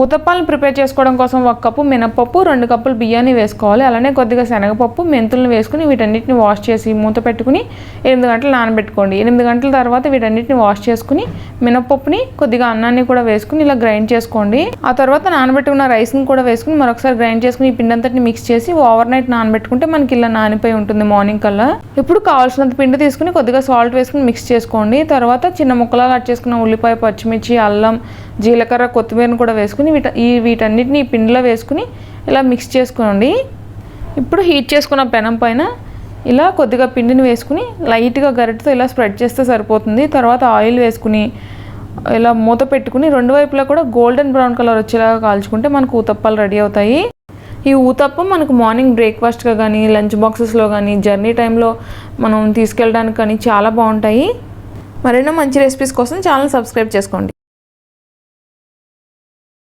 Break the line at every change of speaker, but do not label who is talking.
ఊతప్పాలను prepare చేసుకోవడం కోసం 1 cup మినపప్పు, 2 కప్పులు బియ్యాన్ని వేసుకోవాలి. అలానే కొద్దిగా శనగపప్పు, మెంతులను వేసుకుని వీటన్నిటిని వాష్ చేసి మూత పెట్టుకుని 8 గంటలు నానబెట్టుకోండి. 8 గంటల తర్వాత వీటన్నిటిని వాష్ చేసుకుని మినపప్పుని కొద్దిగా అన్నాన్ని కూడా వేసుకుని ఇలా గ్రైండ్ చేసుకోండి. ఆ తర్వాత నానబెట్టుకున్న రైస్ని కూడా వేసుకుని మరొకసారి గ్రైండ్ చేసుకుని ఈ పిండి అంతటిని మిక్స్ చేసి ఓవర్ నైట్ నానబెట్టుకుంటే మనకి ఇలా నానిపోయి ఉంటుంది మార్నింగ్ కల్లా. ఇప్పుడు కావాల్సినంత పిండి తీసుకుని కొద్దిగా సాల్ట్ వేసుకుని మిక్స్ చేసుకోండి. తర్వాత చిన్న ముక్కలా కట్ చేసుకున్న ఉల్లిపాయ, పచ్చిమిర్చి, అల్లం, జీలకర్ర, కొత్తిమీరను కూడా వేసుకుని వీటన్నిటిని ఈ పిండిలో వేసుకుని ఇలా మిక్స్ చేసుకోండి. ఇప్పుడు హీట్ చేసుకున్న పెనం పైన ఇలా కొద్దిగా పిండిని వేసుకుని లైట్గా గరిటెతో ఇలా స్ప్రెడ్ చేస్తే సరిపోతుంది. తర్వాత ఆయిల్ వేసుకుని ఇలా మూత పెట్టుకుని 2 వైపులా కూడా గోల్డెన్ బ్రౌన్ కలర్ వచ్చేలాగా కాల్చుకుంటే మనకు ఊతప్పాలు రెడీ అవుతాయి. ఈ ఊతప్పం మనకు మార్నింగ్ బ్రేక్ఫాస్ట్గా కానీ, లంచ్ బాక్సెస్లో కానీ, జర్నీ టైంలో మనం తీసుకెళ్ళడానికి కానీ చాలా బాగుంటాయి. మరెన్నో మంచి రెసిపీస్ కోసం ఛానల్ సబ్స్క్రైబ్ చేసుకోండి.